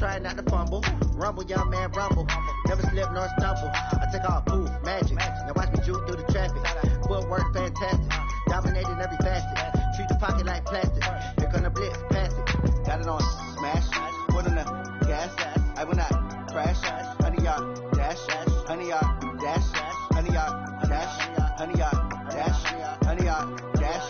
try not to fumble. Rumble, young man, rumble. Never slip nor stumble. I take off, poof, magic. Now watch me juke through the traffic. Footwork fantastic. Dominating every facet. Treat the pocket like plastic. Here come the blitz, pass it. Got it on smash. Put on the gas. I will not crash. Honey, y'all dash. Honey, y'all dash. Honey, y'all dash. Honey, y'all dash. Honey, y'all dash.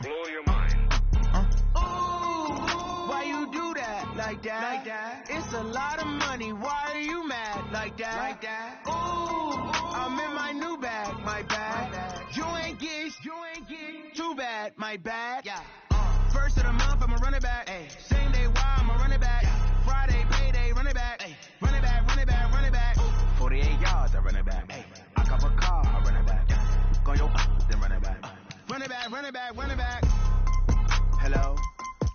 Blow your mind. Why you do that like that? It's a lot of money. Why are you mad like that? Ooh, I'm in my new bag, my bad. You ain't get too bad, my bad. Yeah. First of the month, I'ma run it back. Ay. Same day, why I'ma run it back. Yeah. Friday, payday, run it back. Ay. Run it back, run it back, run it back. 48 yards, I run it back. Ay. I cop a car, I run it back. Go your then run it back. Run it back, run it back, run it back. Hello?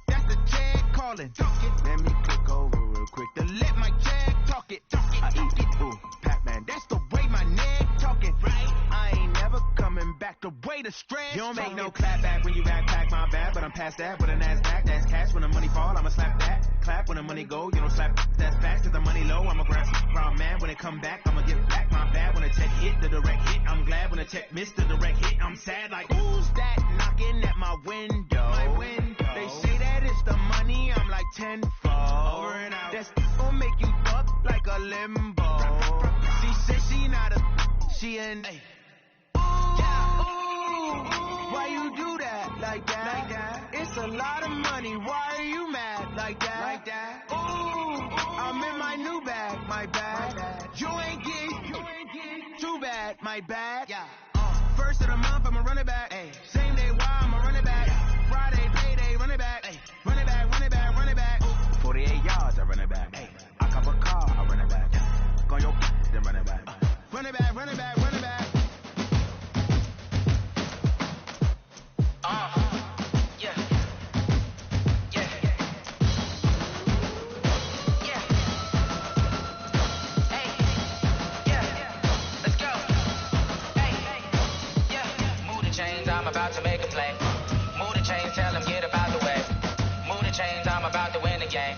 That's the check calling. Talk it. Let me click over real quick. To let my check talk it. I eat it. Ooh, Pac-Man, That's the way my neck talking. Right? I ain't never coming back. The way the stretch. You don't make no clap back when you backpack, my bad. But I'm past that with a NASDAQ. That's cash when the money fall, I'ma slap that. Clap when the money go, you don't slap. That's fast cause the money low. I'ma grab round man when it come back. I'ma get back my bad when the check hit the direct hit. I'm glad when the check missed the direct hit. I'm sad like who's that knocking at my window? My window. They say that it's the money. I'm like tenfold. Over and out. That's gonna make you fuck like a limbo. She said she not a. She an. Why you do that like that? It's a lot of money. Why are you mad like that? Ooh, I'm in my new bag, my bad. You ain't get too bad, my bad. Yeah. First of the month, I'ma run it back. Ay. Same day, why I'ma run it back. Friday, payday, run it back. Ay. Run it back, run it back, run it back. 48 yards, I run it back. Ay. I cop a car, I run it back. Go your then run it back. Run it back, run it back, run it back. Yeah. Yeah. Yeah. Hey. Yeah. Let's go. Hey. Yeah. Move the chains, I'm about to make a play. Move the chains, tell them get about the way. Move the chains, I'm about to win the game.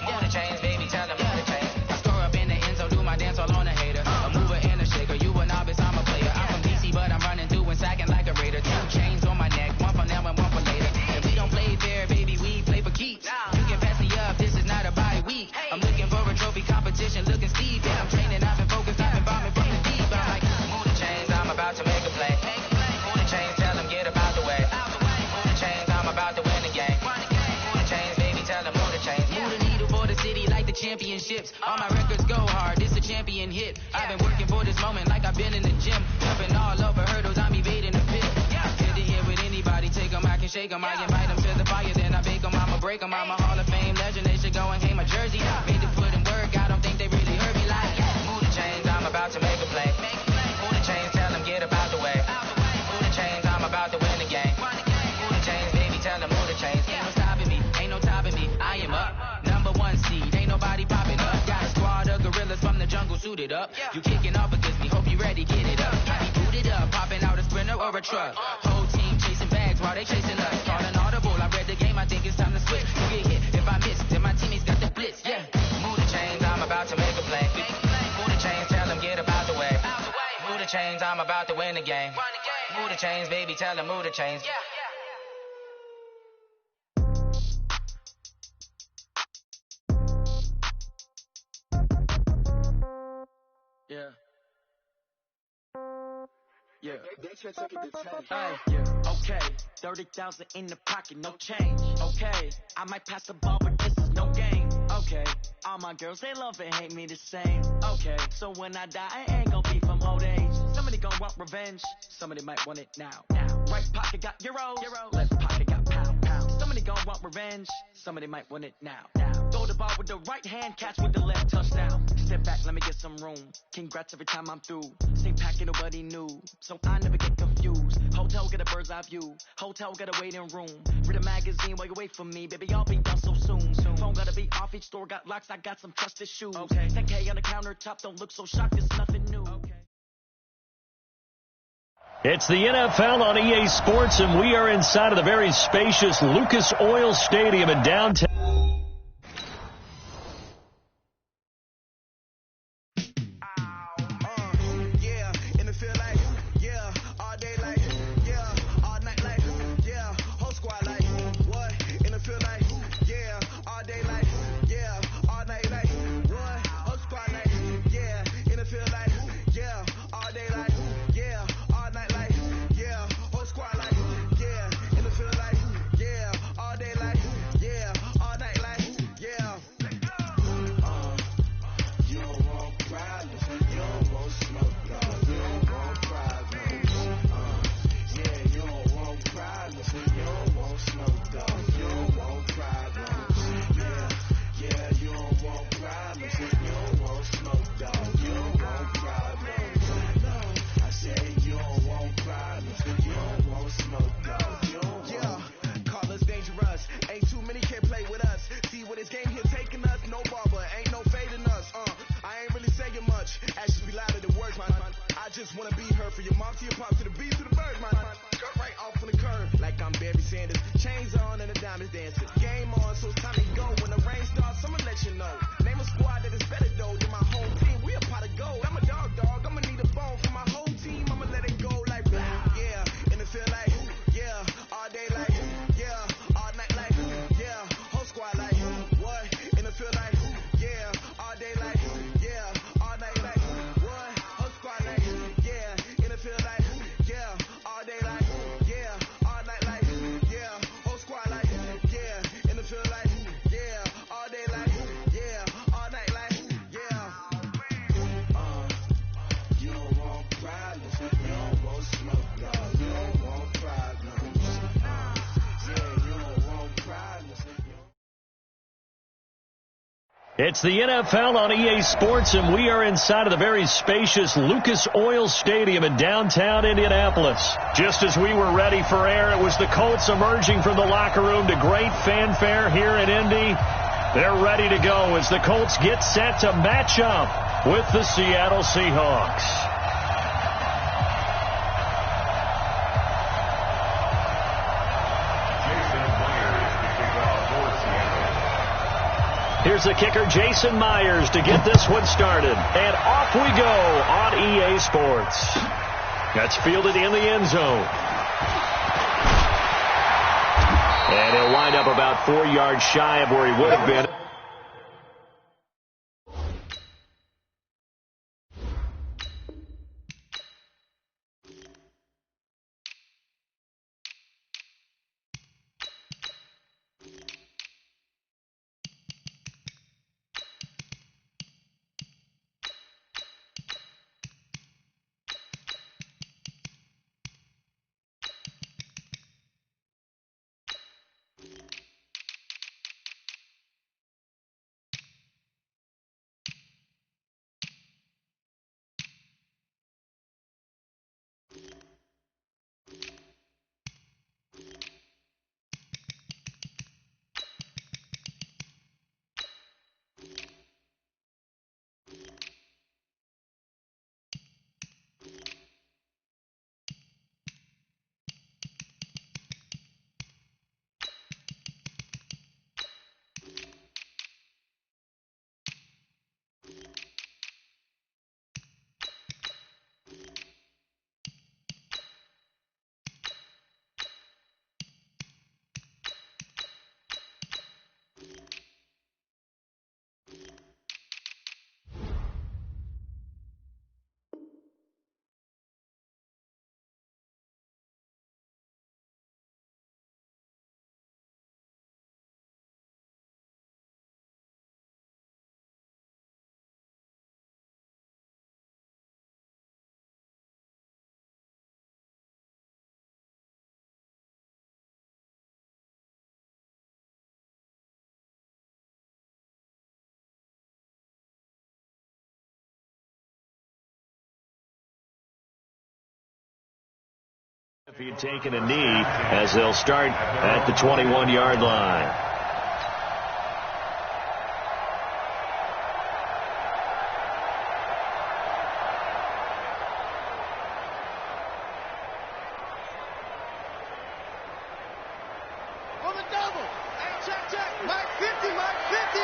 Move the chains, baby, tell them move the chains. I score up in the end zone, do my dance all on a hater. A mover and a shaker, you a novice, I'm a player. I'm from DC, but I'm running through and sacking like a raider. 2 chains on my neck, one for now and one for later. If we don't play fair, baby, we play for keeps. You can pass me up, this is not a bye week. I'm looking for a trophy competition, looking Steve. Yeah, I'm training, I've been focused, I've been bombing from the deep. I'm like, move the chains, I'm about to make a play. Move the chains, tell them get about the way. Move the chains, I'm about to win the game. Move the chains, baby, tell them move the chains. Move the needle for the city like the championships. All my records go hard, this a champion hit. I've been working for this moment like I've been in the gym. Jumping all over hurdles, I'm evading the pit. Hit to hit with anybody, take them, I can shake them. I invite them to the fire, then I bake them, I'ma break them. I'm a Hall of Fame legend, they should go and hang my jersey. Made to put in work, I don't think they really heard me like move the chains, I'm about to make a play. Move the chains, tell them get about the way. Move the chains, I'm about to win the game. Move the chains, baby, tell them move the chains. Ain't no stopping me, ain't no topping me, I am up. Number 1 seed, ain't nobody popping up. Got a squad of gorillas from the jungle suited up. You kicking off against me, hope you ready, get it up. I be booted up, popping out a sprinter or a truck. Whole team chasing bags while they chasing us. Calling audible, I read the game, I think it's time to switch. You get hit, if I miss, then my teammates got the blitz, yeah. Move the chains, I'm about to make a play. Move the chains, tell them get about the way. Move the chains, I'm about to win the game. Move the chains, baby, tell them move the chains. Yeah. Yeah. Okay, 30,000 in the pocket, no change. Okay, I might pass the ball, but this is no game. Okay, all my girls, they love and hate me the same. Okay, so when I die, I ain't gon' be from old age. Somebody gon' want revenge, somebody might want it now. Right pocket got euros, left pocket got pound. Somebody gon' want revenge, somebody might want it now. Throw the ball with the right hand, catch with the left, touchdown. Step back, let me get some room. Congrats every time I'm through. Same packet, nobody knew, so I never get confused. Hotel, get a without you. Hotel got a waiting room. Read a magazine while you wait for me. Baby, I'll be done so soon. Phone gotta be off, each store got locks. I got some trusted shoes. Okay. 10K on the countertop, don't look so shocked, it's nothing new. Okay. It's the NFL on EA Sports, and we are inside of the very spacious Lucas Oil Stadium in downtown. It's the NFL on EA Sports, and we are inside of the very spacious Lucas Oil Stadium in downtown Indianapolis. Just as we were ready for air, it was the Colts emerging from the locker room to great fanfare here in Indy. They're ready to go as the Colts get set to match up with the Seattle Seahawks. Here's the kicker, Jason Myers, to get this one started. And off we go on EA Sports. That's fielded in the end zone. And he'll wind up about 4 yards shy of where he would have been. If he had taken a knee, as they'll start at the 21-yard line. On the double. Check. Mark 50, Mark 50.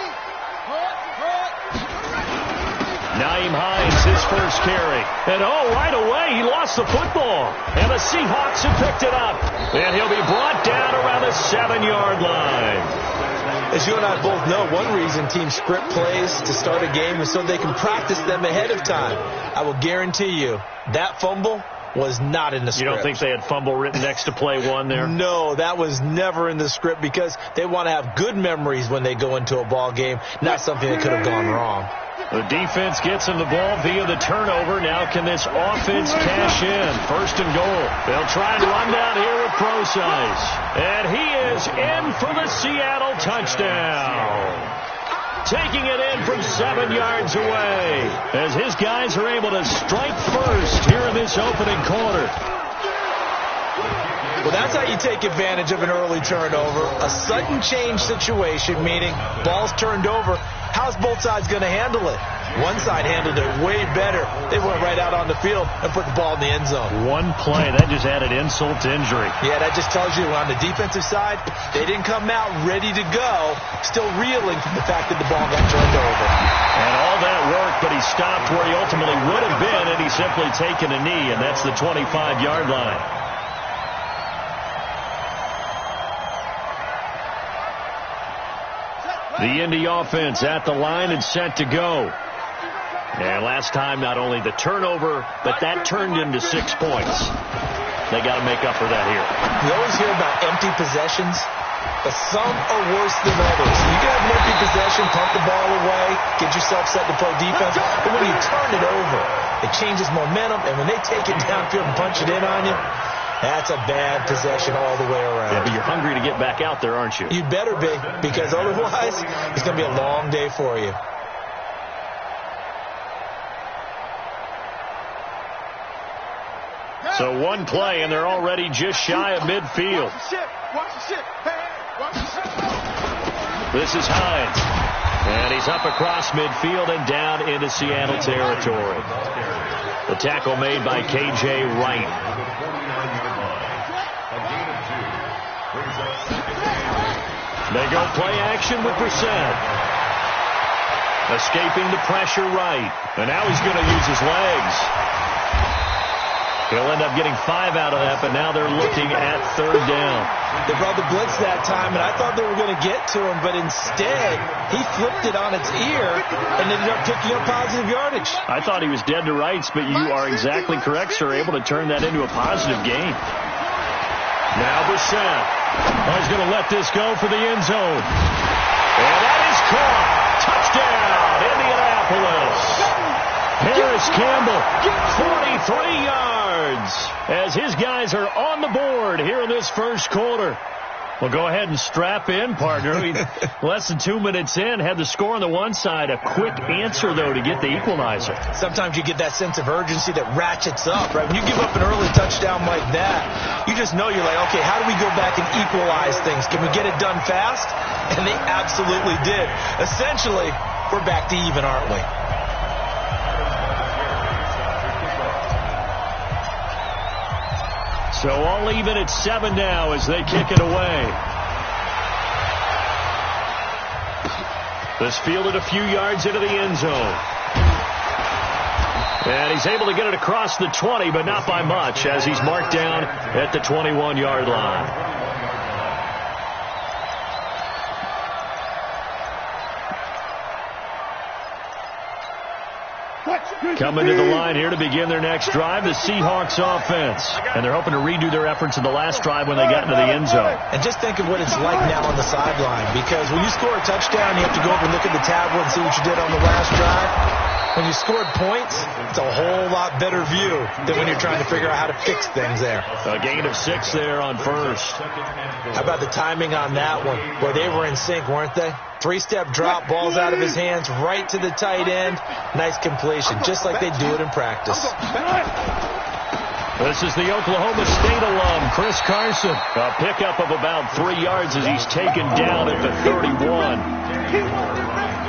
Naeem Hines, his first carry. And right away, he lost the football. And the Seahawks have picked it up. And he'll be brought down around the 7-yard line. As you and I both know, one reason teams script plays to start a game is so they can practice them ahead of time. I will guarantee you that fumble was not in the script. You don't think they had fumble written next to play one there? No, that was never in the script because they want to have good memories when they go into a ball game, not something that could have gone wrong. The defense gets him the ball via the turnover. Now can this offense cash in? First and goal. They'll try and run down here with Procise. And he is in for the Seattle touchdown. Taking it in from 7 yards away as his guys are able to strike first here in this opening quarter. Well, that's how you take advantage of an early turnover. A sudden change situation, meaning ball's turned over. How's both sides going to handle it? One side handled it way better. They went right out on the field and put the ball in the end zone. One play, that just added insult to injury. Yeah, that just tells you on the defensive side, they didn't come out ready to go, still reeling from the fact that the ball got turned over. And all that work, but he stopped where he ultimately would have been, and he's simply taken a knee, and that's the 25-yard line. The Indy offense at the line and set to go. And last time, not only the turnover, but that turned into 6 points. They got to make up for that here. You always hear about empty possessions, but some are worse than others. You can have an empty possession, pump the ball away, get yourself set to play defense, but when you turn it over, it changes momentum, and when they take it downfield and punch it in on you, that's a bad possession all the way around. Yeah, but you're hungry to get back out there, aren't you? You better be, because otherwise, it's going to be a long day for you. So one play, and they're already just shy of midfield. This is Hines. And he's up across midfield and down into Seattle territory. The tackle made by K.J. Wright. They go play action with Brissett. Escaping the pressure right. And now he's going to use his legs. He'll end up getting 5 out of that, but now they're looking at third down. They brought the blitz that time, and I thought they were going to get to him, but instead, he flipped it on its ear and ended up picking up positive yardage. I thought he was dead to rights, but you are exactly correct, sir, able to turn that into a positive gain. Now Brissett. He's going to let this go for the end zone. And that is caught. Touchdown, Indianapolis. Harris Campbell, 43 yards, as his guys are on the board here in this first quarter. Well, go ahead and strap in, partner. Less than 2 minutes in, had the score on the one side. A quick answer, though, to get the equalizer. Sometimes you get that sense of urgency that ratchets up, right? When you give up an early touchdown like that, you just know you're like, okay, how do we go back and equalize things? Can we get it done fast? And they absolutely did. Essentially, we're back to even, aren't we? So all even at 7 now as they kick it away. This fielded a few yards into the end zone. And he's able to get it across the 20, but not by much, as he's marked down at the 21-yard line. Coming to the line here to begin their next drive, the Seahawks offense. And they're hoping to redo their efforts in the last drive when they got into the end zone. And just think of what it's like now on the sideline, because when you score a touchdown, you have to go over and look at the tablet and see what you did on the last drive. When you scored points, it's a whole lot better view than when you're trying to figure out how to fix things there. A gain of 6 there on first. How about the timing on that one? Boy, they were in sync, weren't they? 3-step drop, ball's out of his hands, right to the tight end. Nice completion, just like they do it in practice. This is the Oklahoma State alum, Chris Carson. A pickup of about 3 yards as he's taken down at the 31.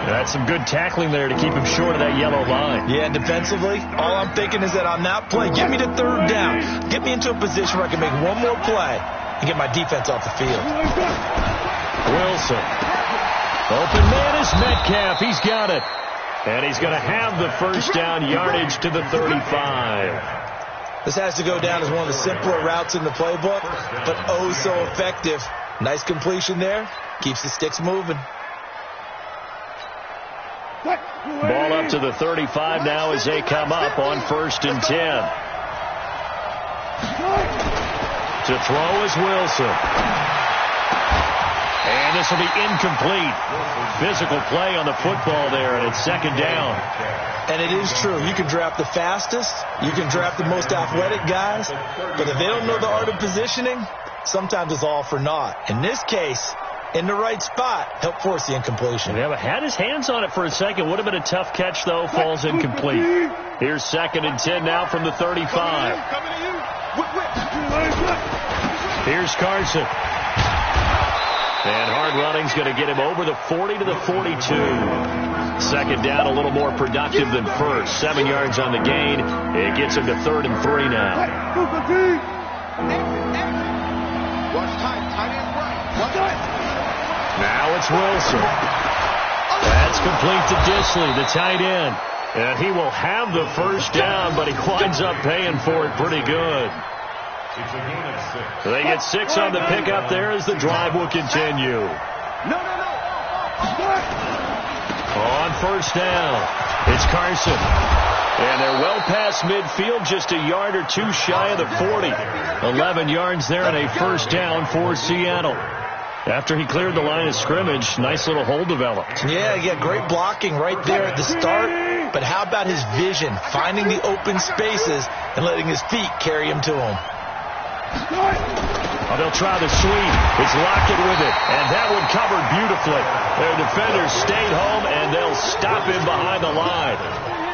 That's some good tackling there to keep him short of that yellow line. Yeah, defensively, all I'm thinking is that on that play, get me to third down. Get me into a position where I can make one more play and get my defense off the field. Wilson. Open man is Metcalf. He's got it. And he's going to have the first down yardage to the 35. This has to go down as one of the simpler routes in the playbook, but oh so effective. Nice completion there. Keeps the sticks moving. Ball up to the 35 now as they come up on 1st and 10. To throw is Wilson. And this will be incomplete. Physical play on the football there, and it's 2nd down. And it is true. You can draft the fastest. You can draft the most athletic guys. But if they don't know the art of positioning, sometimes it's all for naught. In this case, in the right spot, help force the incompletion. Yeah, but had his hands on it for a second. Would have been a tough catch, though. Falls incomplete. Here's 2nd and 10 now from the 35. Here's Carson. And hard running's going to get him over the 40 to the 42. 2nd down, a little more productive than first. 7 yards on the gain. It gets him to 3rd and 3 now. Now it's Wilson. That's complete to Disley, the tight end. And he will have the first down, but he winds up paying for it pretty good. They get 6 on the pickup there as the drive will continue. On 1st down, it's Carson. And they're well past midfield, just a yard or 2 shy of the 40. 11 yards there and a 1st down for Seattle. After he cleared the line of scrimmage, nice little hole developed. Yeah, great blocking right there at the start. But how about his vision, finding the open spaces and letting his feet carry him to him? Oh, they'll try the sweep. It's Lockett with it, and that one covered beautifully. Their defenders stayed home, and they'll stop him behind the line.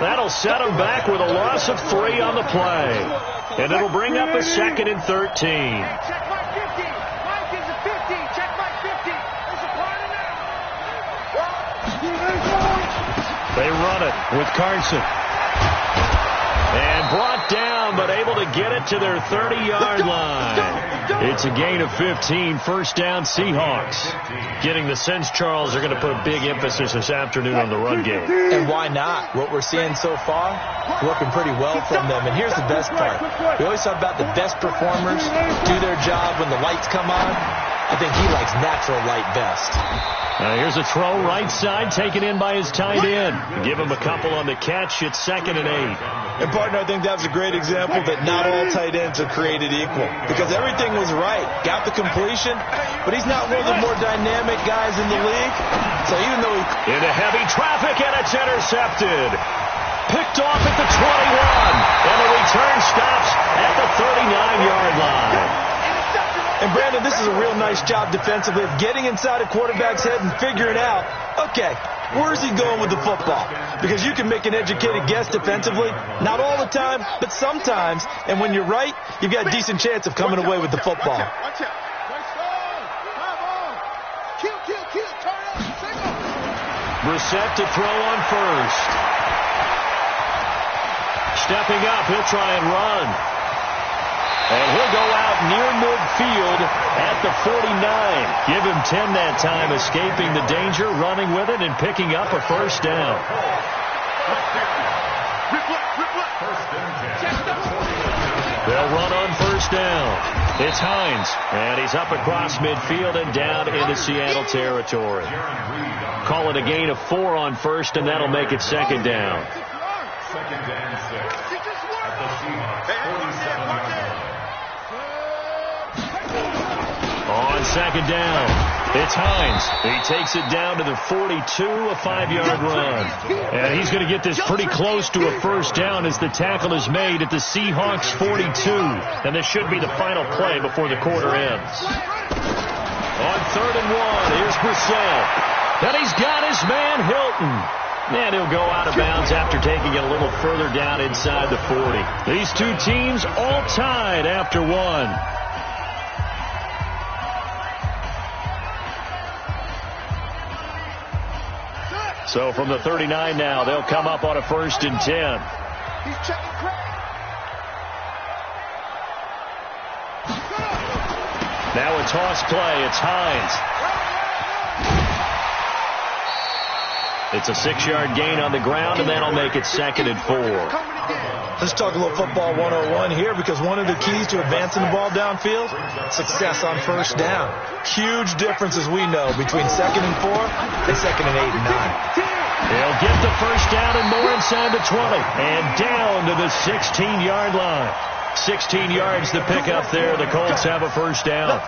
That'll set him back with a loss of 3 on the play. And it'll bring up a 2nd and 13. Check my 50. Mike is a 50. Check my 50. There's a corner now. They run it with Carson. And brought down, but able to get it to their 30-yard line. It's a gain of 15, 1st down Seahawks. Getting the sense, Charles, are going to put a big emphasis this afternoon on the run game. And why not? What we're seeing so far, working pretty well from them. And here's the best part. We always talk about the best performers do their job when the lights come on. I think he likes natural light best. Here's a throw right side taken in by his tight end. Give him a couple on the catch. It's 2nd and 8. And, partner, I think that's a great example that not all tight ends are created equal. Because everything was right. Got the completion, but he's not one of the more dynamic guys in the league. So even though he... Into heavy traffic, and it's intercepted. Picked off at the 21. And the return stops at the 39-yard line. And, Brandon, this is a real nice job defensively of getting inside a quarterback's head and figuring out, okay, where's he going with the football? Because you can make an educated guess defensively, not all the time, but sometimes. And when you're right, you've got a decent chance of coming away with the football. Watch out. Brissett to throw on 1st. Stepping up, he'll try and run. And he'll go out near midfield at the 49. Give him 10 that time, escaping the danger, running with it, and picking up a 1st down. They'll run on 1st down. It's Hines, and he's up across midfield and down into Seattle territory. Call it a gain of 4 on 1st, and that'll make it 2nd down. 2nd and 6 at the Seahawks 47-yard line. On 2nd down, it's Hines. He takes it down to the 42, a 5-yard run. And he's going to get this pretty close to a 1st down as the tackle is made at the Seahawks 42. And this should be the final play before the quarter ends. On 3rd and 1, here's Brissett. And he's got his man Hilton. And he'll go out of bounds after taking it a little further down inside the 40. These two teams all tied after one. So from the 39 now, they'll come up on a 1st and 10. He's checking Craig. Now a toss play. It's Hines. It's a 6-yard gain on the ground, and that'll make it 2nd and 4. Let's talk a little football 101 here, because one of the keys to advancing the ball downfield, success on 1st down. Huge difference, as we know, between 2nd and 4 and 2nd and 8 and 9. They'll get the 1st down and more inside the 20, and down to the 16-yard line. 16 yards to pick up there. The Colts have a 1st down.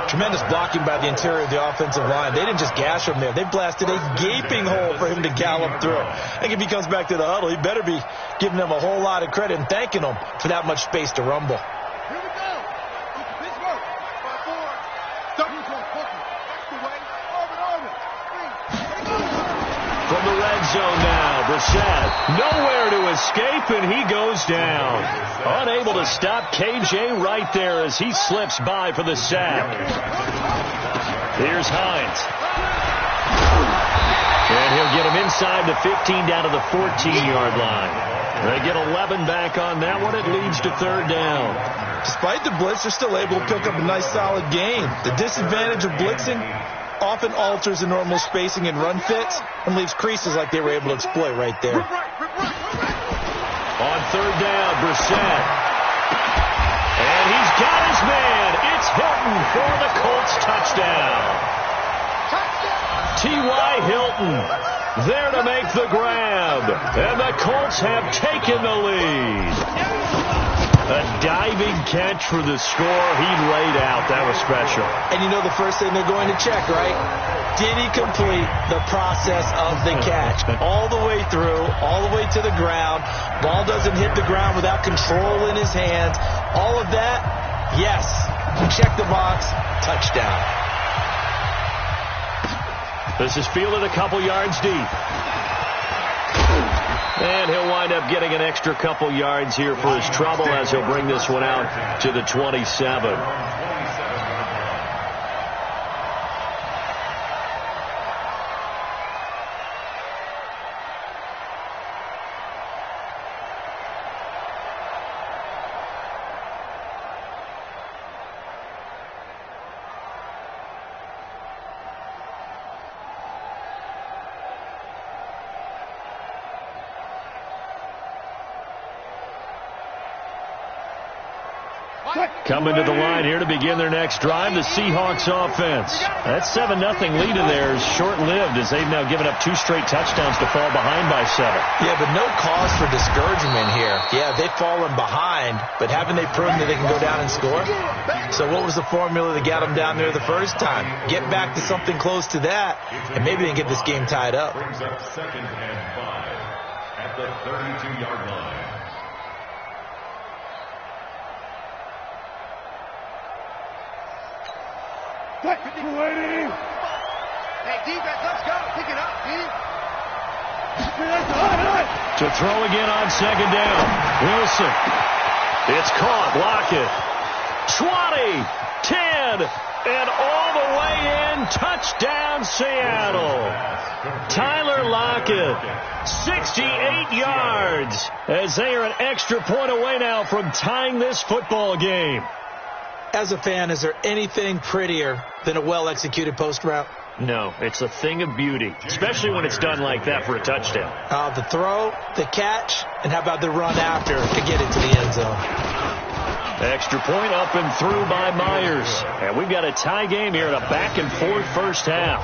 Tremendous blocking by the interior of the offensive line. They didn't just gash him there. They blasted a gaping hole for him to gallop through. I think if he comes back to the huddle, he better be giving them a whole lot of credit and thanking them for that much space to rumble. Here we go. Pittsburgh. 5-4. Double to Booker. Back the way. Arvin. From the red zone now, Brissett nowhere to escape, and he goes down. Unable to stop KJ right there as he slips by for the sack. Here's Hines. And he'll get him inside the 15 down to the 14-yard line. They get 11 back on that one. It leads to 3rd down. Despite the blitz, they're still able to pick up a nice solid gain. The disadvantage of blitzing often alters the normal spacing and run fits and leaves creases like they were able to exploit right there. On 3rd down, Brissett. And he's got his man. It's Hilton for the Colts touchdown. T.Y. Hilton there to make the grab. And the Colts have taken the lead. A diving catch for the score. He laid out. That was special. And you know the first thing they're going to check, right? Did he complete the process of the catch? All the way through, all the way to the ground. Ball doesn't hit the ground without control in his hands. All of that, yes. Check the box. Touchdown. This is fielded a couple yards deep. And he'll wind up getting an extra couple yards here for his trouble as he'll bring this one out to the 27. Coming to the line here to begin their next drive, the Seahawks offense. That 7-0 lead in there is short-lived as they've now given up 2 straight touchdowns to fall behind by 7. Yeah, but no cause for discouragement here. Yeah, they've fallen behind, but haven't they proven that they can go down and score? So what was the formula that got them down there the first time? Get back to something close to that, and maybe they can get this game tied up. Brings up 2nd and 5 at the 32-yard line. Hey, defense, let's go. Pick it up, dude. To throw again on 2nd down. Wilson. It's caught. Lockett. 20, 10, and all the way in. Touchdown, Seattle. Tyler Lockett, 68 yards, as they are an extra point away now from tying this football game. As a fan, is there anything prettier than a well-executed post route? No, it's a thing of beauty, especially when it's done like that for a touchdown. The throw, the catch, and how about the run after to get it to the end zone? Extra point up and through by Myers. And we've got a tie game here in a back-and-forth first half.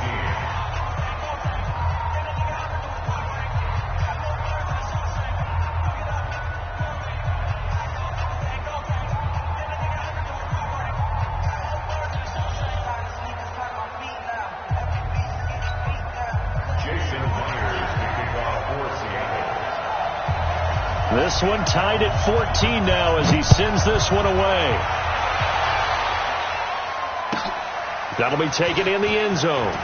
This one tied at 14 now as he sends this one away. That'll be taken in the end zone.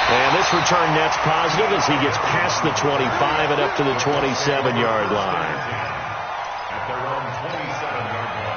And this return net's positive as he gets past the 25 and up to the 27-yard line. At their own 27-yard line.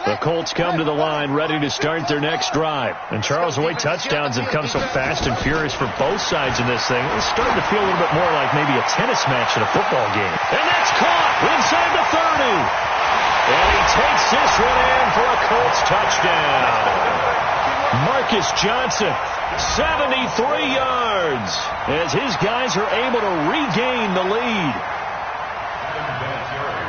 The Colts come to the line ready to start their next drive. And Charles, the way touchdowns have come so fast and furious for both sides in this thing, it's starting to feel a little bit more like maybe a tennis match in a football game. And that's caught inside the 30. And he takes this one in for a Colts touchdown. Marcus Johnson, 73 yards, as his guys are able to regain the lead.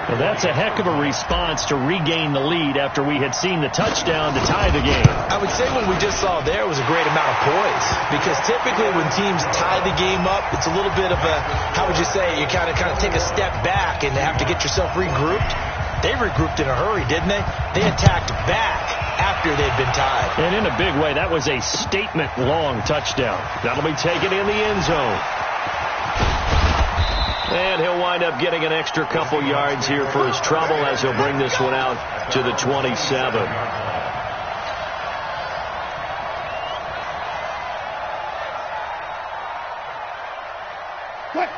Well, that's a heck of a response to regain the lead after we had seen the touchdown to tie the game. I would say what we just saw there was a great amount of poise, because typically when teams tie the game up, it's a little bit of a, how would you say, you kind of take a step back and have to get yourself regrouped. They regrouped in a hurry, didn't they? They attacked back after they'd been tied. And in a big way, that was a statement-long touchdown. That'll be taken in the end zone. And he'll wind up getting an extra couple yards here for his trouble as he'll bring this one out to the 27.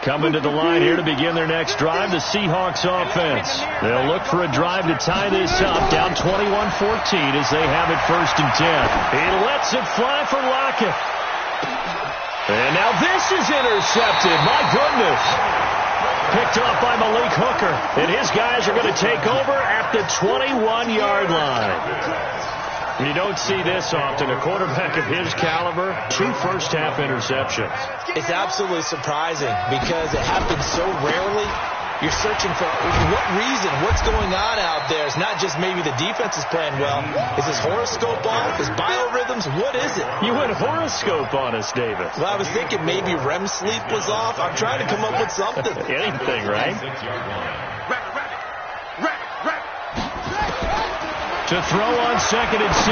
Coming to the line here to begin their next drive, the Seahawks offense. They'll look for a drive to tie this up, down 21-14 as they have it 1st and 10. He lets it fly for Lockett. And now this is intercepted. My goodness. Picked off by Malik Hooker. And his guys are going to take over at the 21-yard line. You don't see this often. A quarterback of his caliber, 2 first-half interceptions. It's absolutely surprising because it happens so rarely. You're searching for what reason, what's going on out there. It's not just maybe the defense is playing well. Is his horoscope off? His biorhythms? What is it? You went horoscope on us, David. Well, I was thinking maybe REM sleep was off. I'm trying to come up with something. Anything, right? To throw on 2nd and 6.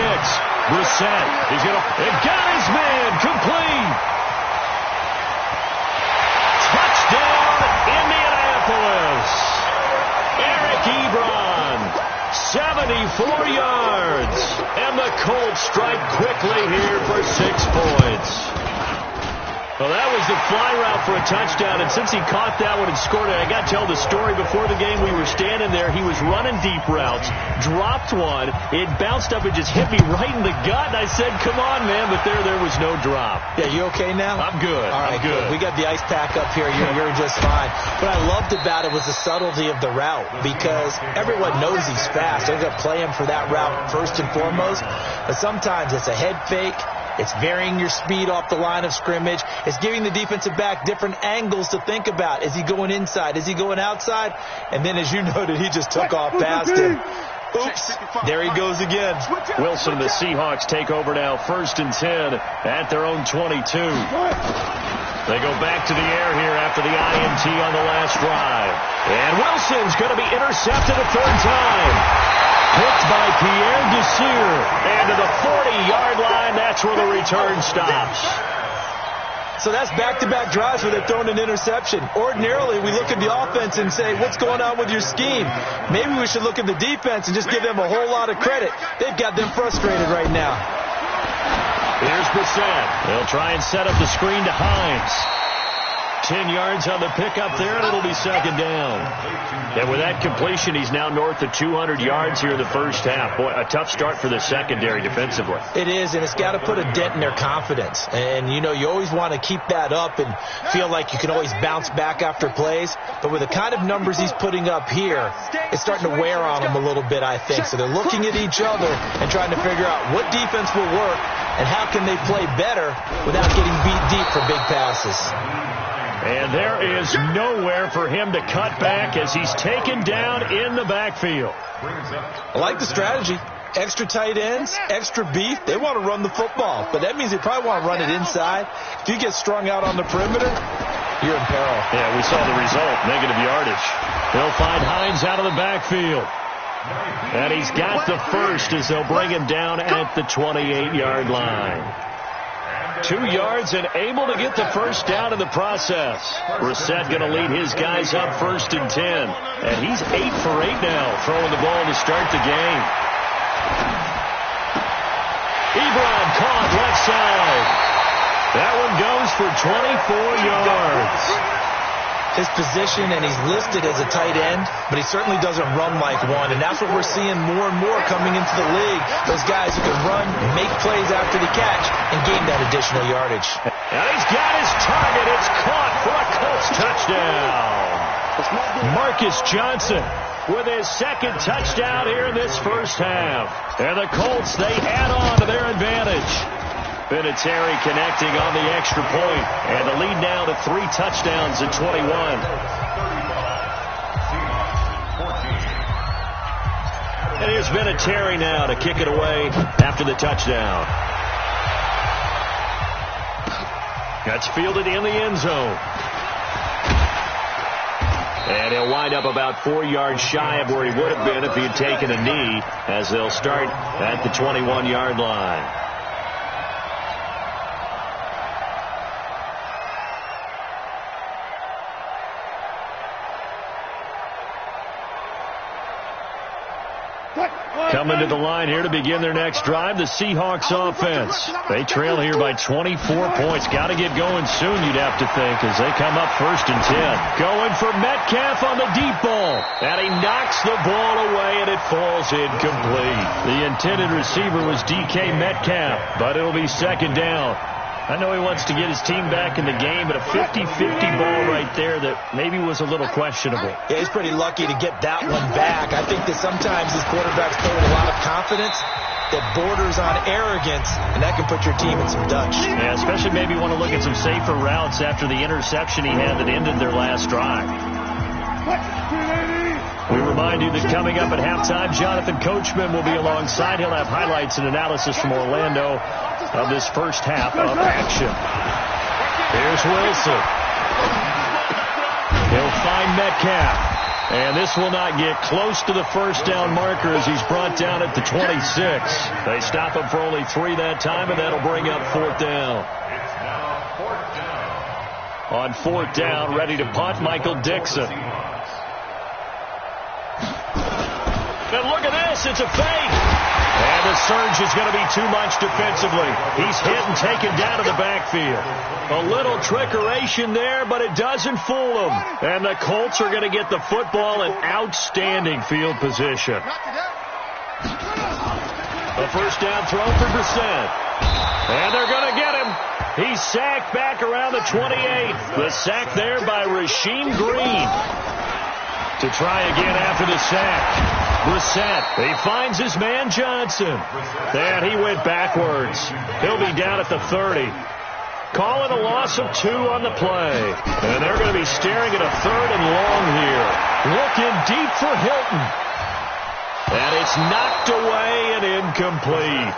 Brissett. He's going to... It got his man. Complete. Touchdown, Indianapolis. Eric Ebron. 74 yards. And the Colts strike quickly here for 6 points. Well, that was the fly route for a touchdown, and since he caught that one and scored it, I got to tell the story. Before the game, we were standing there. He was running deep routes, dropped one. It bounced up and just hit me right in the gut, and I said, come on, man, but there was no drop. Yeah, you okay now? I'm good. All right, I'm good. We got the ice pack up here. You're just fine. What I loved about it was the subtlety of the route, because everyone knows he's fast. They're going to play him for that route first and foremost, but sometimes it's a head fake. It's varying your speed off the line of scrimmage. It's giving the defensive back different angles to think about. Is he going inside? Is he going outside? And then, as you noted, he just took off past him. Oops, there he goes again. Wilson and the Seahawks take over now, 1st and 10 at their own 22. They go back to the air here after the INT on the last drive. And Wilson's going to be intercepted a 3rd time. Picked by Pierre Desir. And to the 40-yard line, that's where the return stops. So that's back-to-back drives where they've thrown an interception. Ordinarily, we look at the offense and say, what's going on with your scheme? Maybe we should look at the defense and just give them a whole lot of credit. They've got them frustrated right now. Here's Brissett. They'll try and set up the screen to Hines. 10 yards on the pickup there, and it'll be 2nd down. And with that completion, he's now north of 200 yards here in the first half. Boy, a tough start for the secondary defensively. It is, and it's got to put a dent in their confidence. And, you know, you always want to keep that up and feel like you can always bounce back after plays. But with the kind of numbers he's putting up here, it's starting to wear on them a little bit, I think. So they're looking at each other and trying to figure out what defense will work and how can they play better without getting beat deep for big passes. And there is nowhere for him to cut back as he's taken down in the backfield. I like the strategy. Extra tight ends, extra beef. They want to run the football, but that means they probably want to run it inside. If you get strung out on the perimeter, you're in peril. Yeah, we saw the result, negative yardage. They'll find Hines out of the backfield. And he's got the first as they'll bring him down at the 28-yard line. 2 yards and able to get the first down in the process. Brissett going to lead his guys up 1st and 10. And he's 8 for 8 now, throwing the ball to start the game. Ebron caught left side. That one goes for 24 yards. His position, and he's listed as a tight end, but he certainly doesn't run like one, and that's what we're seeing more and more coming into the league. Those guys who can run, make plays after the catch, and gain that additional yardage. And he's got his target. It's caught for a Colts touchdown. Marcus Johnson with his 2nd touchdown here in this first half. And the Colts, they add on to their advantage. Vinatieri connecting on the extra point, and the lead now to 3 touchdowns at 21. And here's Vinatieri now to kick it away after the touchdown. That's fielded in the end zone. And he'll wind up about 4 yards shy of where he would have been if he had taken a knee, as they'll start at the 21-yard line. Coming to the line here to begin their next drive, the Seahawks offense. They trail here by 24 points. Got to get going soon, you'd have to think, as they come up 1st and 10. Going for Metcalf on the deep ball. And he knocks the ball away, and it falls incomplete. The intended receiver was DK Metcalf, but it'll be 2nd down. I know he wants to get his team back in the game, but a 50-50 ball right there that maybe was a little questionable. Yeah, he's pretty lucky to get that one back. I think that sometimes these quarterbacks play with a lot of confidence that borders on arrogance, and that can put your team in some Dutch. Yeah, especially maybe want to look at some safer routes after the interception he had that ended their last drive. We remind you that coming up at halftime, Jonathan Coachman will be alongside. He'll have highlights and analysis from Orlando of this first half of action. Here's Wilson. He'll find Metcalf. And this will not get close to the first down marker as he's brought down at the 26. They stop him for only 3 that time, and that'll bring up 4th down. On 4th down, ready to punt, Michael Dixon. And look at this, it's a fake. And the surge is going to be too much defensively. He's hit and taken down to the backfield. A little trickeration there, but it doesn't fool him. And the Colts are going to get the football in outstanding field position. A first down throw for Brissett. And they're going to get him. He's sacked back around the 28. The sack there by Rasheem Green. To try again after the sack. Brissett, he finds his man Johnson. And he went backwards. He'll be down at the 30. Call it a loss of 2 on the play. And they're going to be staring at a 3rd and long here. Looking deep for Hilton. And it's knocked away and incomplete.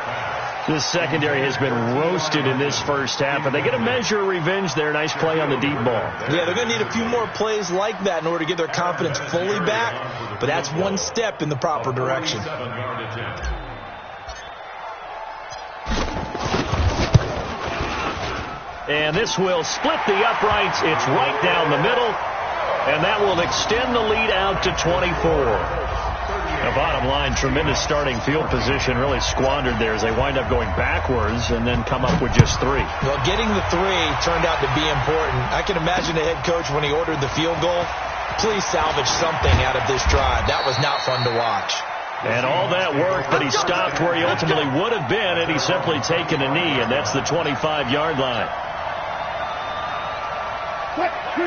The secondary has been roasted in this first half, and they get a measure of revenge there. Nice play on the deep ball. Yeah, they're going to need a few more plays like that in order to get their confidence fully back, but that's one step in the proper direction. And this will split the uprights. It's right down the middle, and that will extend the lead out to 24. The bottom line, tremendous starting field position, really squandered there as they wind up going backwards and then come up with just 3. Well, getting the 3 turned out to be important. I can imagine the head coach when he ordered the field goal, please salvage something out of this drive. That was not fun to watch. And all that work, but he stopped where he ultimately would have been had he simply taken a knee, and that's the 25-yard line.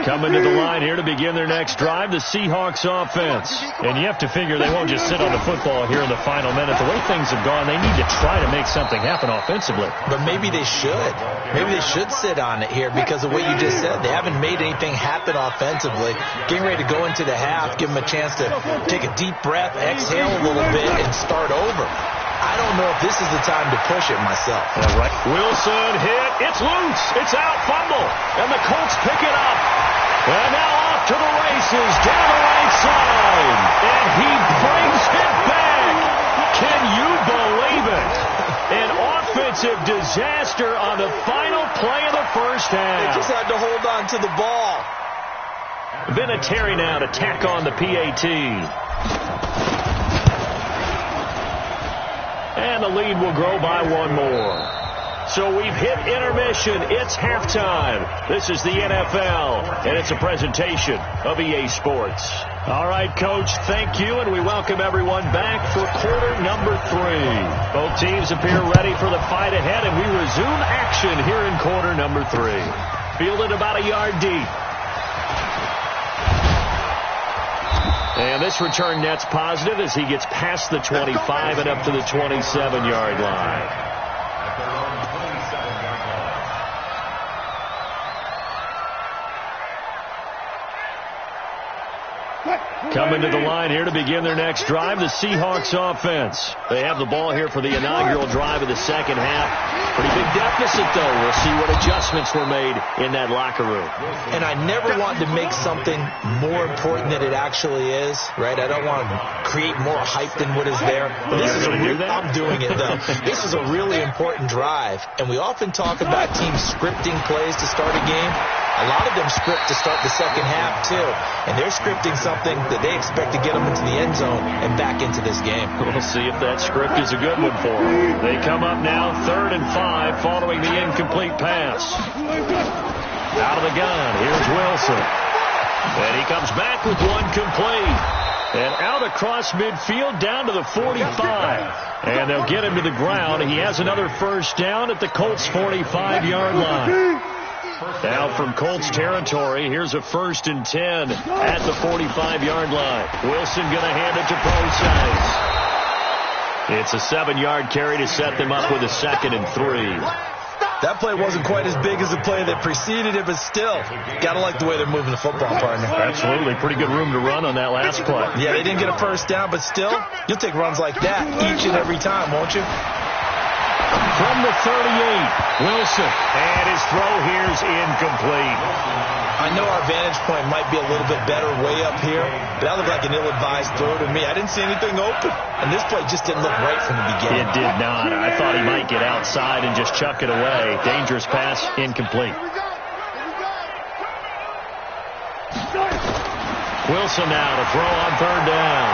Coming to the line here to begin their next drive, the Seahawks offense. And you have to figure they won't just sit on the football here in the final minute. The way things have gone, they need to try to make something happen offensively. But maybe they should. Maybe they should sit on it here because of what you just said. They haven't made anything happen offensively. Getting ready to go into the half, give them a chance to take a deep breath, exhale a little bit, and start over. I don't know if this is the time to push it myself. All right. Wilson hit. It's loose. It's out. Fumble. And the Colts pick it up. And now off to the races down the right side. And he brings it back. Can you believe it? An offense defensive disaster on the final play of the first half. They just had to hold on to the ball. Vinatieri now to tack on the PAT. And the lead will grow by one more. So we've hit intermission. It's halftime. This is the NFL, and it's a presentation of EA Sports. All right, Coach, thank you, and we welcome everyone back for quarter number 3. Both teams appear ready for the fight ahead, and we resume action here in quarter number 3. Fielded about a yard deep. And this return net's positive as he gets past the 25 and up to the 27-yard line. Coming to the line here to begin their next drive, the Seahawks offense. They have the ball here for the inaugural drive of the second half. Pretty big deficit, though. We'll see what adjustments were made in that locker room. And I never want to make something more important than it actually is, right? I don't want to create more hype than what is there. But this is I'm doing it, though. This is a really important drive. And we often talk about teams scripting plays to start a game. A lot of them script to start the second half, too. And they're scripting something that they expect to get them into the end zone and back into this game. We'll see if that script is a good one for them. They come up now 3rd and 5 following the incomplete pass. Out of the gun, here's Wilson. And he comes back with one complete. And out across midfield down to the 45. And they'll get him to the ground. He has another first down at the Colts' 45-yard line. Now from Colts territory, here's a 1st and 10 at the 45-yard line. Wilson going to hand it to Procise. It's a 7-yard carry to set them up with a 2nd and 3. That play wasn't quite as big as the play that preceded it, but still, got to like the way they're moving the football, partner. Absolutely. Pretty good room to run on that last play. Yeah, they didn't get a first down, but still, you'll take runs like that each and every time, won't you? From the 38, Wilson, and his throw here's incomplete. I know our vantage point might be a little bit better way up here, but that looked like an ill-advised throw to me. I didn't see anything open, and this play just didn't look right from the beginning. It did not. I thought he might get outside and just chuck it away. Dangerous pass, incomplete. Wilson now to throw on 3rd down.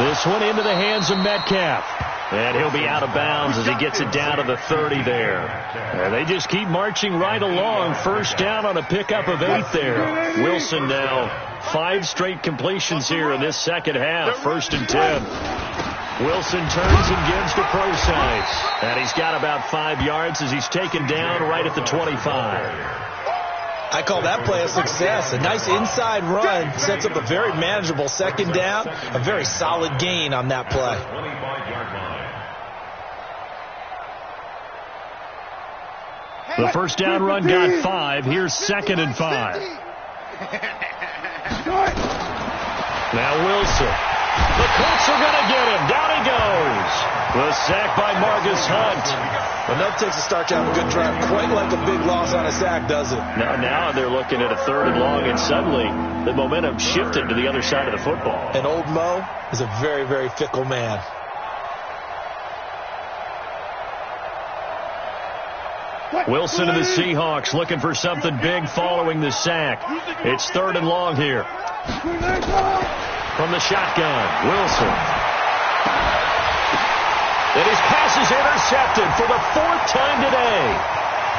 This one into the hands of Metcalf. And he'll be out of bounds as he gets it down to the 30 there. And they just keep marching right along. First down on a pickup of 8 there. Wilson now 5 straight completions here in this second half. 1st and 10. Wilson turns and gives to Procise. And he's got about 5 yards as he's taken down right at the 25. I call that play a success. A nice inside run sets up a very manageable 2nd down. A very solid gain on that play. The first down run got 5. Here's 2nd and 5. Now Wilson. The Colts are going to get him. Down he goes. The sack by Marcus Hunt. Enough takes to start to have a good drive. Quite like a big loss on a sack, does it? Now they're looking at a 3rd and long, and suddenly the momentum shifted to the other side of the football. And old Mo is a very, very fickle man. Wilson and the Seahawks looking for something big following the sack. It's 3rd and long here. From the shotgun, Wilson. And his pass is intercepted for the 4th time today.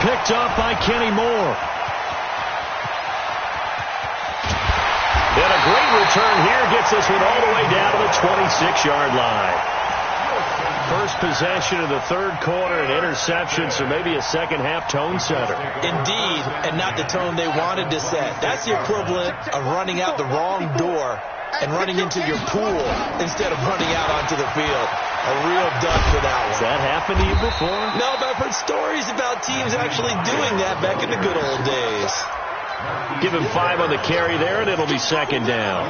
Picked up by Kenny Moore. And a great return here gets this one all the way down to the 26-yard line. First possession of the 3rd quarter, an interception, so maybe a second-half tone setter. Indeed, and not the tone they wanted to set. That's the equivalent of running out the wrong door and running into your pool instead of running out onto the field. A real dud for that one. Has that happened to you before? No, but I've heard stories about teams actually doing that back in the good old days. Give him 5 on the carry there, and it'll be 2nd down.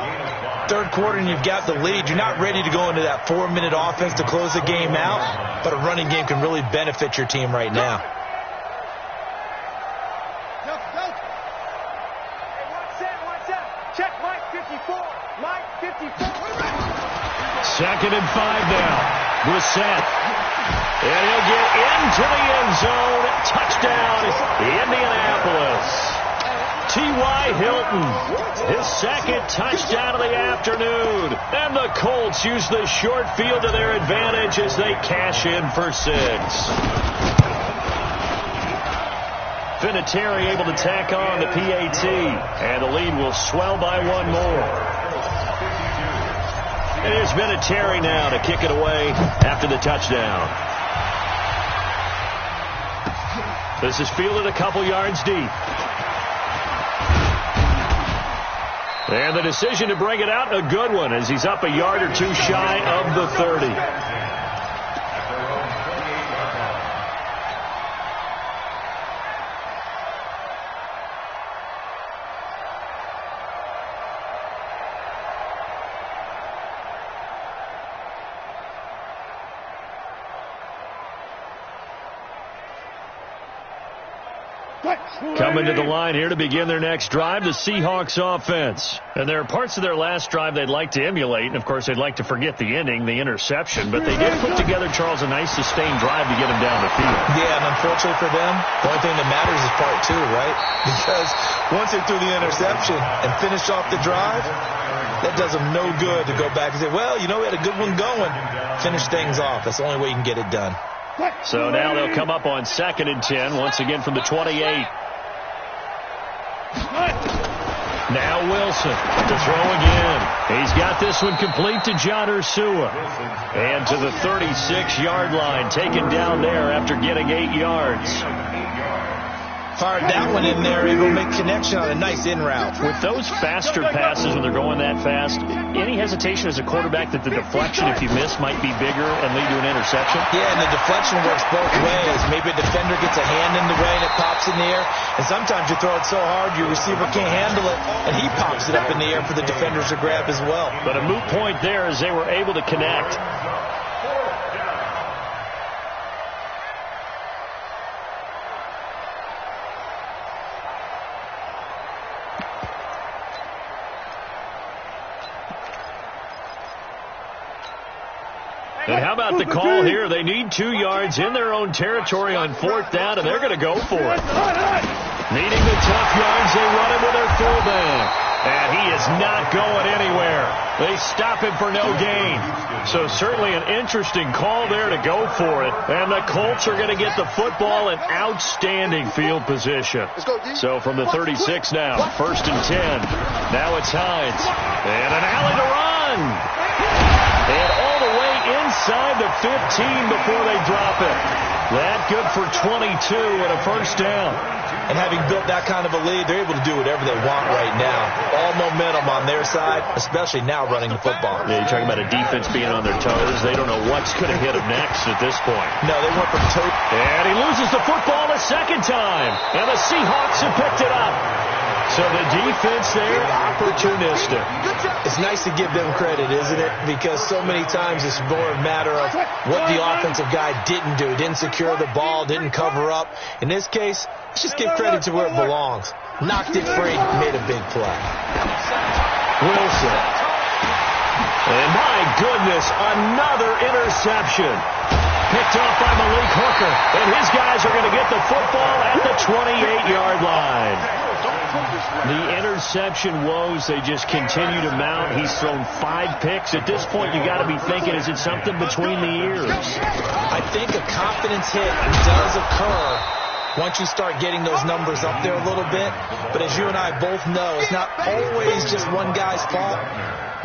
3rd quarter and you've got the lead. You're not ready to go into that 4-minute offense to close the game out, but a running game can really benefit your team right now. Check Mike 54. Mike 54. 2nd and 5 now. Brissett And he'll get into the end zone. Touchdown, Indianapolis. T.Y. Hilton, his second touchdown of the afternoon. And the Colts use the short field to their advantage as they cash in for 6. Vinatieri able to tack on the PAT. And the lead will swell by 1 more. And here's Vinatieri now to kick it away after the touchdown. This is fielded a couple yards deep. And the decision to bring it out, a good one, as he's up a yard or 2 shy of the 30. Coming to the line here to begin their next drive, the Seahawks offense. And there are parts of their last drive they'd like to emulate. And, of course, they'd like to forget the ending, the interception. But they did put together, Charles, a nice sustained drive to get him down the field. Yeah, and unfortunately for them, the only thing that matters is part 2, right? Because once they threw the interception and finished off the drive, that does them no good to go back and say, well, you know, we had a good one going. Finish things off. That's the only way you can get it done. So now they'll come up on 2nd and 10, once again from the 28. Now Wilson to throw again. He's got this one complete to John Ursua. And to the 36-yard line, taken down there after getting 8 yards. Fired that one in there, able to make connection on a nice in route. With those faster passes when they're going that fast, any hesitation as a quarterback that the deflection, if you miss, might be bigger and lead to an interception? Yeah, and the deflection works both ways. Maybe a defender gets a hand in the way and it pops in the air. And sometimes you throw it so hard your receiver can't handle it, and he pops it up in the air for the defenders to grab as well. But a moot point there as they were able to connect. And how about the call here? They need 2 yards in their own territory on 4th down, and they're going to go for it. Needing the tough yards, they run him with their fullback. And he is not going anywhere. They stop him for no gain. So certainly an interesting call there to go for it. And the Colts are going to get the football in outstanding field position. So from the 36 now, 1st and 10. Now it's Hines. And an alley to run. And all the way inside the 15 before they drop it. That good for 22 and a 1st down. And having built that kind of a lead, they're able to do whatever they want right now. All momentum on their side, especially now running the football. Yeah, you're talking about a defense being on their toes. They don't know what's going to hit them next at this point. No, they went from toe. And he loses the football a 2nd time. And the Seahawks have picked it up. So the defense there, opportunistic. It's nice to give them credit, isn't it? Because so many times it's more a matter of what the offensive guy didn't do. Didn't secure the ball, didn't cover up. In this case, let's just give credit to where it belongs. Knocked it free, made a big play. Wilson. And my goodness, another interception. Picked off by Malik Hooker. And his guys are going to get the football at the 28-yard line. The interception woes, they just continue to mount. He's thrown 5 picks. At this point, you got to be thinking, is it something between the ears? I think a confidence hit does occur once you start getting those numbers up there a little bit. But as you and I both know, it's not always just one guy's fault.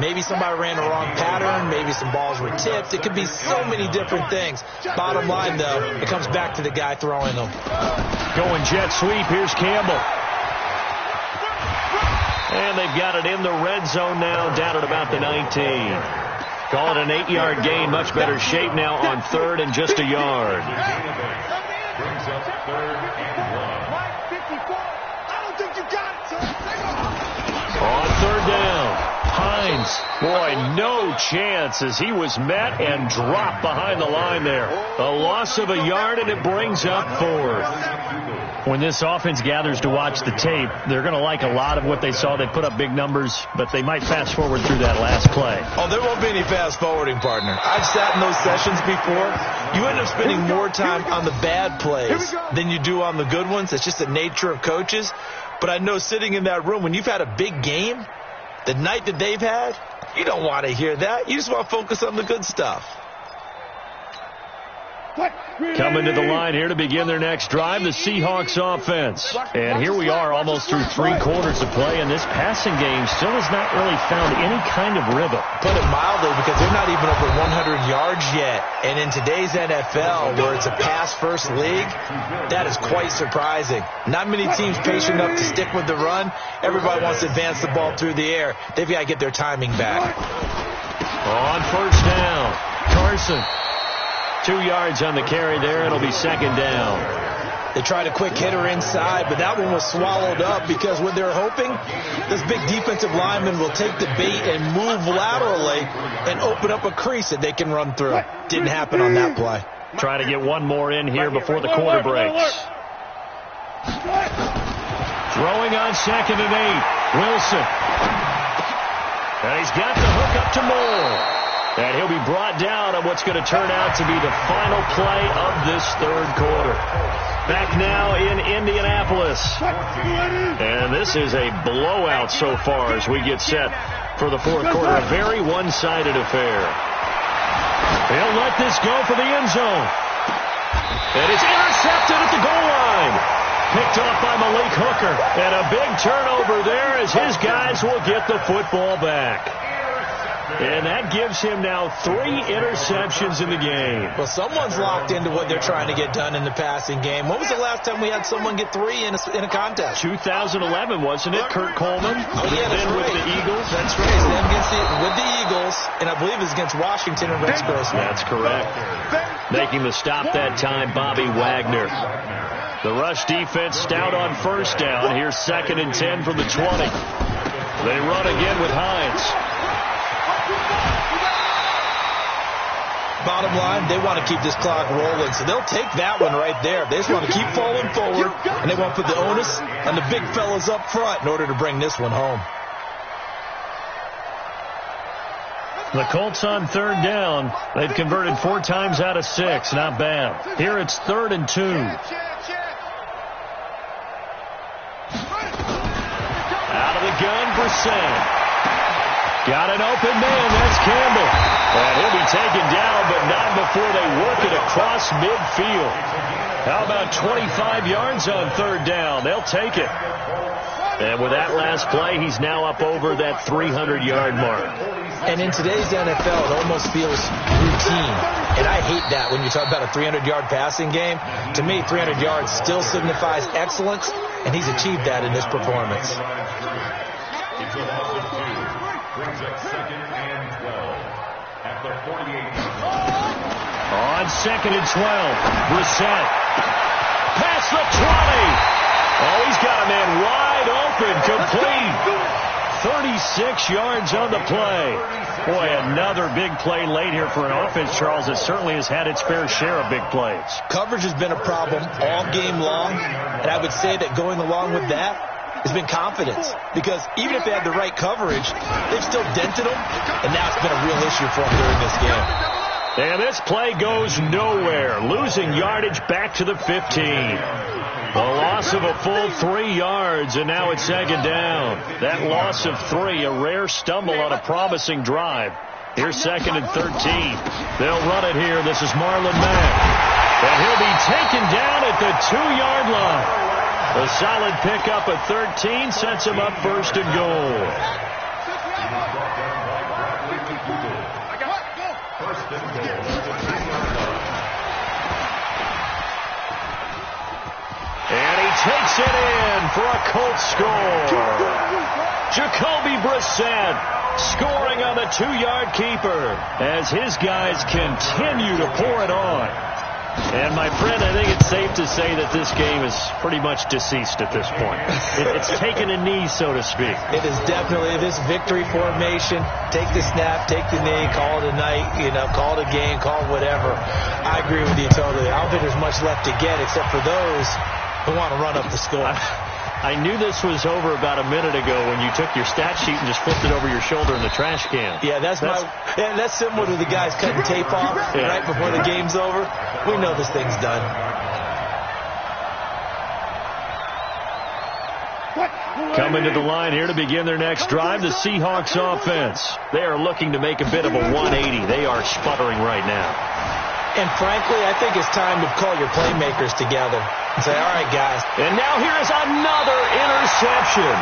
Maybe somebody ran the wrong pattern. Maybe some balls were tipped. It could be so many different things. Bottom line, though, it comes back to the guy throwing them. Going jet sweep. Here's Campbell. And they've got it in the red zone now, down at about the 19. Call it an 8-yard gain. Much better shape now on 3rd and just a yard. Brings up 3rd and 1. On 3rd down, Hines. Boy, no chance as he was met and dropped behind the line there. A loss of a yard, and it brings up 4th. When this offense gathers to watch the tape, they're going to like a lot of what they saw. They put up big numbers, but they might fast forward through that last play. Oh, there won't be any fast forwarding, partner. I've sat in those sessions before. You end up spending more time on the bad plays than you do on the good ones. It's just the nature of coaches. But I know sitting in that room, when you've had a big game, the night that they've had, you don't want to hear that. You just want to focus on the good stuff. Coming to the line here to begin their next drive, the Seahawks offense. And here we are almost through 3 quarters of play, and this passing game still has not really found any kind of rhythm. Put it mildly, because they're not even over 100 yards yet. And in today's NFL, where it's a pass-first league, that is quite surprising. Not many teams patient enough to stick with the run. Everybody wants to advance the ball through the air. They've got to get their timing back. On first down, Carson. 2 yards on the carry there. It'll be second down. They tried a quick hitter inside, but that one was swallowed up because what they're hoping, this big defensive lineman will take the bait and move laterally and open up a crease that they can run through. Didn't happen on that play. Try to get one more in here before the quarter breaks. Throwing on 2nd and 8. Wilson. And he's got the hook up to Moore. And he'll be brought down on what's going to turn out to be the final play of this third quarter. Back now in Indianapolis. And this is a blowout so far as we get set for the fourth quarter. A very one-sided affair. He'll let this go for the end zone. And it's intercepted at the goal line. Picked off by Malik Hooker. And a big turnover there as his guys will get the football back. And that gives him now 3 interceptions in the game. Well, someone's locked into what they're trying to get done in the passing game. When was the last time we had someone get 3 in a contest? 2011, wasn't it? Kurt Coleman. Oh, yeah, that's right. With the Eagles. That's right. Then with the Eagles, and I believe it's against Washington and Rex Grossman. That's correct. Making the stop that time, Bobby Wagner. The rush defense stout on first down. Here's 2nd and 10 from the 20. They run again with Hines. Bottom line, they want to keep this clock rolling, so they'll take that one right there. They just want to keep falling forward, and they want to put the onus on the big fellas up front in order to bring this one home. The Colts on 3rd down. They've converted 4 times out of 6. Not bad. Here it's 3rd and 2. Out of the gun, Brissett. Got an open man. That's Campbell. And he'll be taken down, but not before they work it across midfield. How about 25 yards on 3rd down? They'll take it. And with that last play, he's now up over that 300-yard mark. And in today's NFL, it almost feels routine. And I hate that when you talk about a 300-yard passing game. To me, 300 yards still signifies excellence, and he's achieved that in this performance. Brings up 2nd and 12 at the 48. On 2nd and 12, Brissett. Past the 20. Oh, he's got a man wide open, complete. 36 yards on the play. Boy, another big play late here for an offense, Charles, that certainly has had its fair share of big plays. Coverage has been a problem all game long, and I would say that going along with that has been confidence, because even if they had the right coverage, they've still dented them, and that's been a real issue for them during this game. And this play goes nowhere, losing yardage back to the 15. A loss of a full 3 yards, and now it's 2nd down. That loss of 3, a rare stumble on a promising drive. Here's 2nd and 13. They'll run it here. This is Marlon Mack. And he'll be taken down at the 2-yard line. A solid pickup at 13 sets him up 1st and goal. And he takes it in for a Colts score. Jacoby Brissett scoring on the 2-yard keeper as his guys continue to pour it on. And, my friend, I think it's safe to say that this game is pretty much deceased at this point. It's taken a knee, so to speak. It is definitely this victory formation. Take the snap, take the knee, call it a night, call it a game, call it whatever. I agree with you totally. I don't think there's much left to get except for those and want to run up the score. I knew this was over about a minute ago when you took your stat sheet and just flipped it over your shoulder in the trash can. Yeah, that's similar to the guys cutting tape off right before the game's over. We know this thing's done. Coming to the line here to begin their next drive, the Seahawks offense. They are looking to make a bit of a 180. They are sputtering right now. And frankly, I think it's time to call your playmakers together and say, all right, guys. And now here is another interception.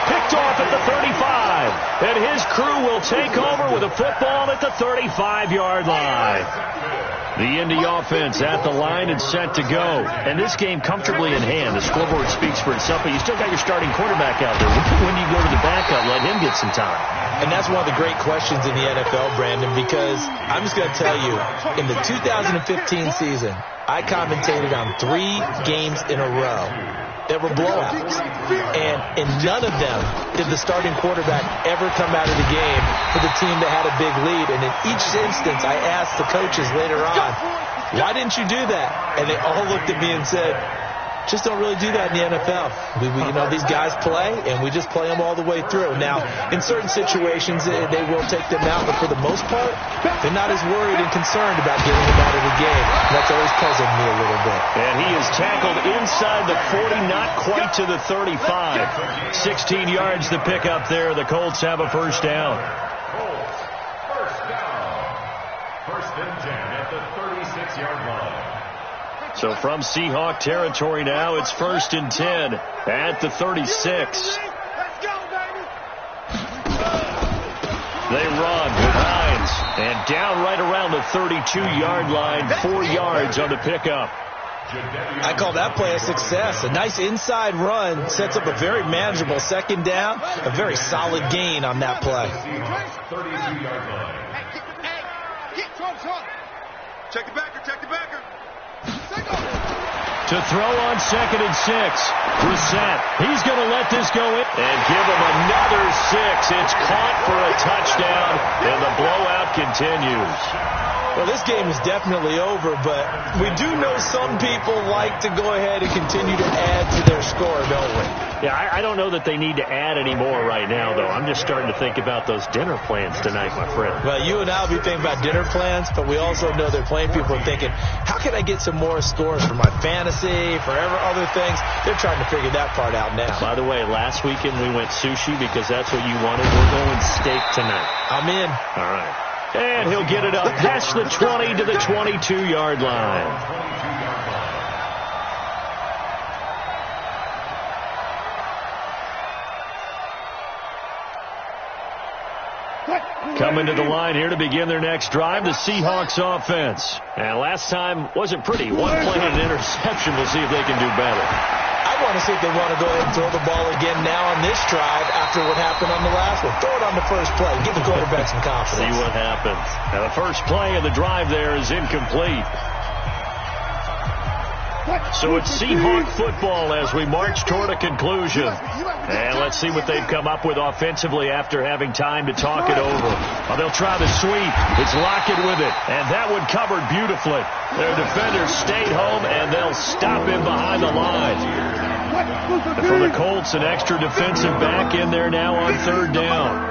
Picked off at the 35. And his crew will take over with a football at the 35-yard line. The Indy offense at the line and set to go. And this game comfortably in hand. The scoreboard speaks for itself, but you still got your starting quarterback out there. When do you go to the backup, let him get some time? And that's one of the great questions in the NFL, Brandon, because I'm just going to tell you, in the 2015 season, I commentated on 3 games in a row that were blowouts. And in none of them did the starting quarterback ever come out of the game for the team that had a big lead. And in each instance, I asked the coaches later on, why didn't you do that? And they all looked at me and said, just don't really do that in the NFL. These guys play, and we just play them all the way through. Now, in certain situations, they will take them out, but for the most part, they're not as worried and concerned about getting them out of the game. That's always puzzled me a little bit. And he is tackled inside the 40, not quite to the 35. 16 yards to pick up there. The Colts have a first down. First down. First and 10 at the 36-yard line. So from Seahawk territory now, it's first and 10 at the 36. They run with Hines, and down right around the 32-yard line, 4 yards on the pickup. I call that play a success. A nice inside run sets up a very manageable second down, a very solid gain on that play. 32-yard line. Check the backer. To throw on second and 6. Brissett. He's going to let this go in and give him another 6. It's caught for a touchdown, and the blowout continues. Well, this game is definitely over, but we do know some people like to go ahead and continue to add to their score, don't we? Yeah, I don't know that they need to add any more right now, though. I'm just starting to think about those dinner plans tonight, my friend. Well, you and I will be thinking about dinner plans, but we also know they're playing people are thinking, how can I get some more scores for my fantasy, for other things? They're trying to figure that part out now. By the way, last weekend we went sushi because that's what you wanted. We're going steak tonight. I'm in. All right. And he'll get it up. That's the 20 to the 22-yard line. Coming to the line here to begin their next drive, the Seahawks offense. And last time wasn't pretty. One play and an interception. We'll see if they can do better. I want to see if they want to go ahead and throw the ball again now on this drive after what happened on the last one. Throw it on the first play. Give the quarterback some confidence. See what happens. Now, the first play of the drive there is incomplete. So it's Seahawk football as we march toward a conclusion. And let's see what they've come up with offensively after having time to talk it over. Well, they'll try the sweep. It's Lockett with it. And that one covered beautifully. Their defenders stayed home, and they'll stop him behind the line. And for the Colts, an extra defensive back in there now on third down.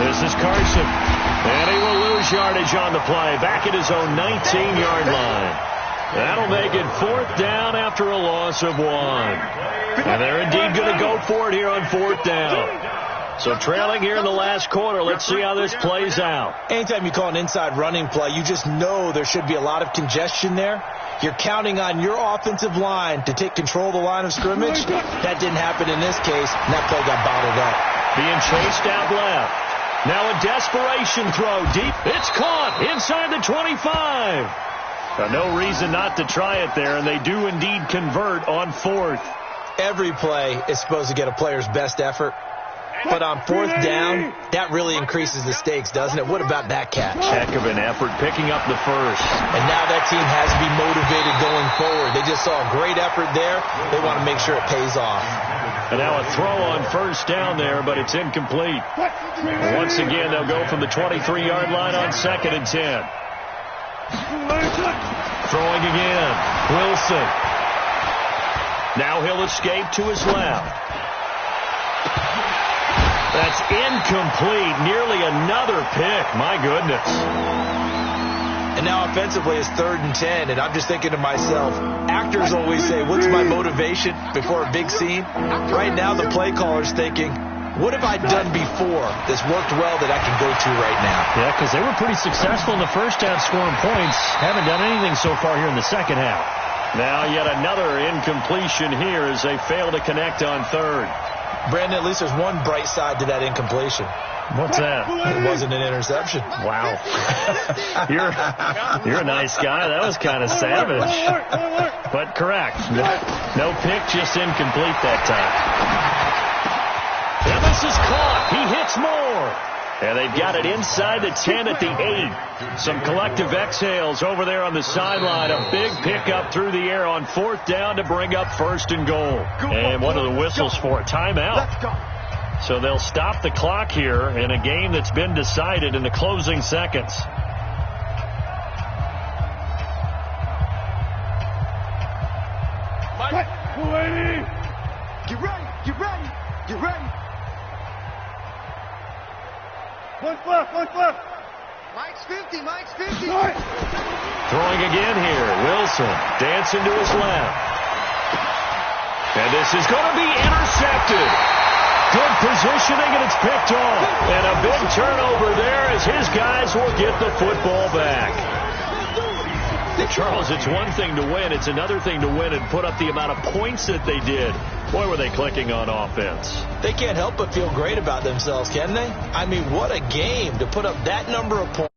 This is Carson. And he will lose yardage on the play. Back at his own 19-yard line. That'll make it fourth down after a loss of 1. And they're indeed going to go for it here on fourth down. So trailing here in the last quarter, let's see how this plays out. Anytime you call an inside running play, you just know there should be a lot of congestion there. You're counting on your offensive line to take control of the line of scrimmage. That didn't happen in this case, and that play got bottled up. Being chased out left. Now a desperation throw deep. It's caught inside the 25. No reason not to try it there, and they do indeed convert on fourth. Every play is supposed to get a player's best effort, but on fourth down, that really increases the stakes, doesn't it? What about that catch? Heck of an effort, picking up the first. And now that team has to be motivated going forward. They just saw a great effort there. They want to make sure it pays off. And now a throw on first down there, but it's incomplete. And once again, they'll go from the 23-yard line on second and 10. Throwing again. Wilson. Now he'll escape to his left. That's incomplete. Nearly another pick. My goodness. And now offensively it's 3rd and 10, and I'm just thinking to myself, actors always say, what's my motivation before a big scene? Right now the play caller's thinking, what have I done before that's worked well that I can go to right now? Yeah, because they were pretty successful in the first half scoring points. Haven't done anything so far here in the second half. Now yet another incompletion here as they fail to connect on 3rd. Brandon, at least there's one bright side to that incompletion. What's that? It wasn't an interception. Wow. You're a nice guy. That was kind of savage. But correct. No pick, just incomplete that time. And this is caught. He hits more. And they've got it inside the 10 at the 8. Some collective exhales over there on the sideline. A big pickup through the air on 4th down to bring up 1st and goal. And one of the whistles for a timeout. So they'll stop the clock here in a game that's been decided in the closing seconds. Get ready, get ready, get ready. One flip. Mike's 50, Mike's 50. Throwing again here. Wilson dancing to his left. And this is going to be intercepted. Good positioning, and it's picked off. And a big turnover there as his guys will get the football back. Charles, it's one thing to win. It's another thing to win and put up the amount of points that they did. Boy, were they clicking on offense. They can't help but feel great about themselves, can they? I mean, what a game to put up that number of points.